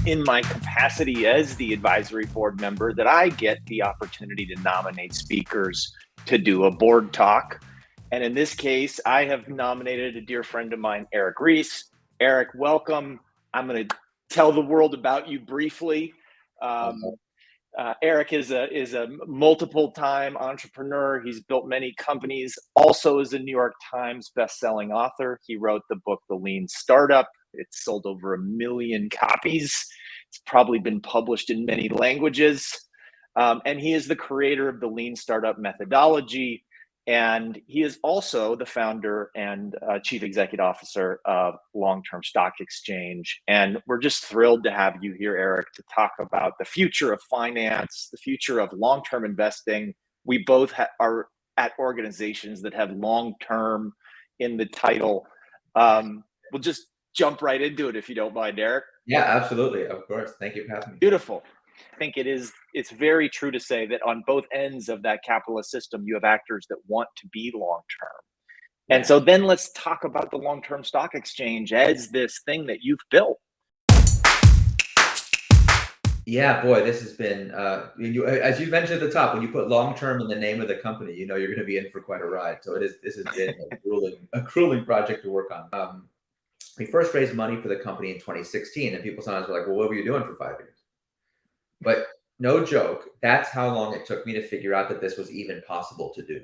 in my capacity as the advisory board member that I get the opportunity to nominate speakers to do a board talk. And in this case, I have nominated a dear friend of mine, Eric Ries. Eric, welcome. I'm going to tell the world about you briefly. Eric is a multiple-time entrepreneur. He's built many companies, also is a New York Times bestselling author. He wrote the book, The Lean Startup. It's sold over 1 million copies. It's probably been published in many languages. And he is the creator of the Lean Startup methodology. And he is also the founder and chief executive officer of Long-Term Stock Exchange. And we're just thrilled to have you here, Eric, to talk about the future of finance, the future of long-term investing. We both are at organizations that have long-term in the title. We'll just jump right into it if you don't mind, Eric. Yeah, absolutely. Of course. Thank you for having me. Beautiful. I think it's very true to say that on both ends of that capitalist system, you have actors that want to be long-term. And so then let's talk about the long-term stock exchange as this thing that you've built. Yeah, boy, this has been, as you mentioned at the top, when you put long-term in the name of the company, you know you're going to be in for quite a ride. So this has been a grueling project to work on. We first raised money for the company in 2016, and people sometimes were like, well, what were you doing for 5 years? But no joke, that's how long it took me to figure out that this was even possible to do.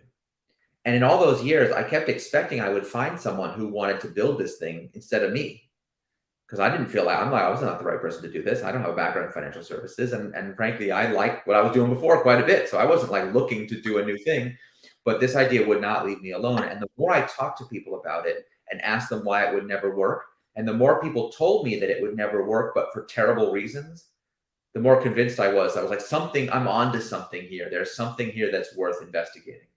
And in all those years, I kept expecting I would find someone who wanted to build this thing instead of me. Because I didn't feel like, I was not the right person to do this. I don't have a background in financial services. And frankly, I liked what I was doing before quite a bit. So I wasn't like looking to do a new thing, but this idea would not leave me alone. And the more I talked to people about it and asked them why it would never work, and the more people told me that it would never work, but for terrible reasons, the more convinced I was like, I'm onto something here. There's something here that's worth investigating.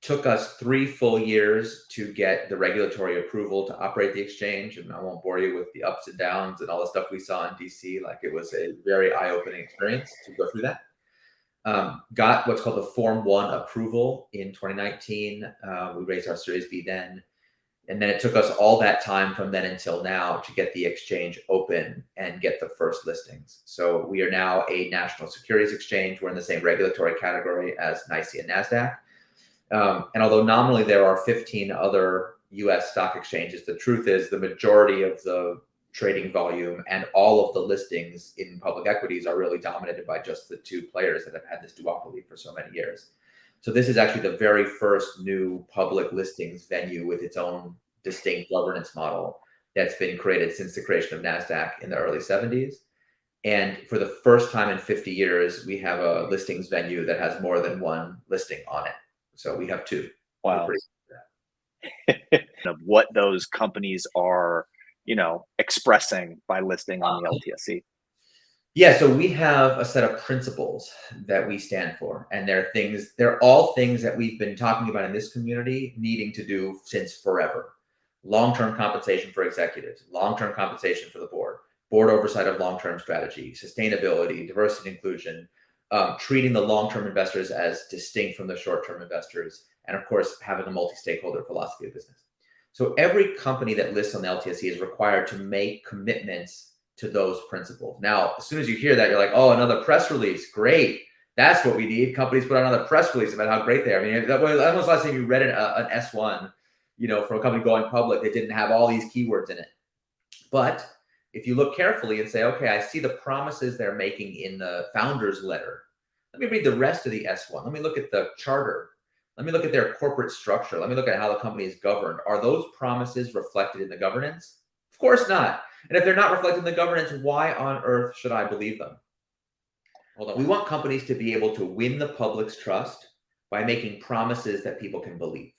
Took us 3 full years to get the regulatory approval to operate the exchange. And I won't bore you with the ups and downs and all the stuff we saw in DC. Like, it was a very eye-opening experience to go through that. Got what's called the Form 1 approval in 2019. We raised our Series B then. And then it took us all that time from then until now to get the exchange open and get the first listings. So we are now a national securities exchange. We're in the same regulatory category as NYSE and NASDAQ. And although nominally there are 15 other US stock exchanges, the truth is the majority of the trading volume and all of the listings in public equities are really dominated by just the 2 players that have had this duopoly for so many years. So this is actually the very first new public listings venue with its own distinct governance model that's been created since the creation of NASDAQ in the early 70s. And for the first time in 50 years, we have a listings venue that has more than 1 listing on it. So we have 2. Wow. Of what those companies are, expressing by listing on the LTSE. Yeah, so we have a set of principles that we stand for, and they're all things that we've been talking about in this community needing to do since forever. Long-term compensation for executives, long-term compensation for the board oversight of long-term strategy, sustainability, diversity and inclusion, treating the long-term investors as distinct from the short-term investors, and of course, having a multi-stakeholder philosophy of business. So every company that lists on the LTSE is required to make commitments to those principles. Now, as soon as you hear that, you're like, oh, another press release. Great. That's what we need. Companies put out another press release about how great they are. I mean, that was the last time you read an S1, from a company going public that didn't have all these keywords in it. But if you look carefully and say, okay, I see the promises they're making in the founder's letter. Let me read the rest of the S1. Let me look at the charter. Let me look at their corporate structure. Let me look at how the company is governed. Are those promises reflected in the governance? Of course not. And if they're not reflected in the governance, why on earth should I believe them? Hold on. We want companies to be able to win the public's trust by making promises that people can believe.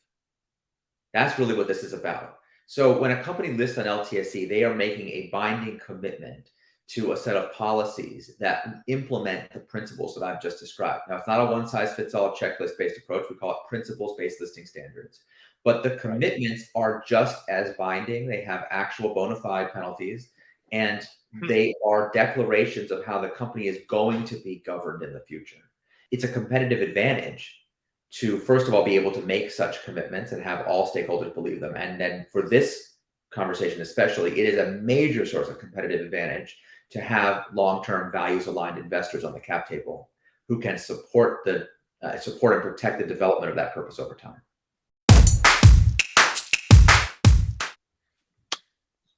That's really what this is about. So when a company lists on LTSE, they are making a binding commitment to a set of policies that implement the principles that I've just described. Now, it's not a one-size-fits-all checklist-based approach. We call it principles-based listing standards. But the commitments are just as binding. They have actual bona fide penalties, and they are declarations of how the company is going to be governed in the future. It's a competitive advantage to, first of all, be able to make such commitments and have all stakeholders believe them. And then for this conversation especially, it is a major source of competitive advantage to have long-term values-aligned investors on the cap table who can support and protect the development of that purpose over time.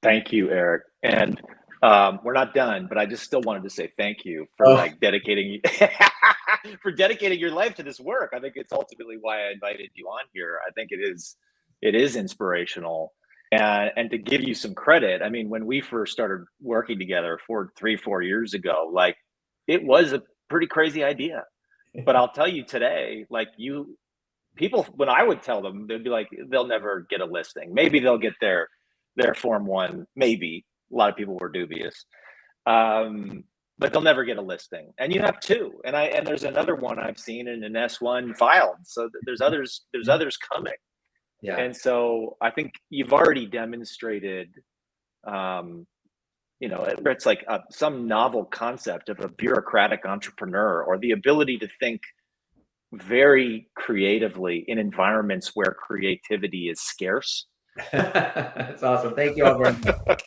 Thank you, Eric. And we're not done, but I just still wanted to say thank you for like dedicating for dedicating your life to this work. I think it's ultimately why I invited you on here. I think it is inspirational. And to give you some credit, I mean, when we first started working together 4 years ago, like it was a pretty crazy idea. But I'll tell you today, like people, when I would tell them, they'd be like, they'll never get a listing. Maybe they'll get their Form 1, maybe. A lot of people were dubious. But they'll never get a listing. And you have two. And there's another one I've seen in an S1 filed. So there's others coming. Yeah. And so I think you've already demonstrated, it's like some novel concept of a bureaucratic entrepreneur, or the ability to think very creatively in environments where creativity is scarce. That's awesome. Thank you all very much.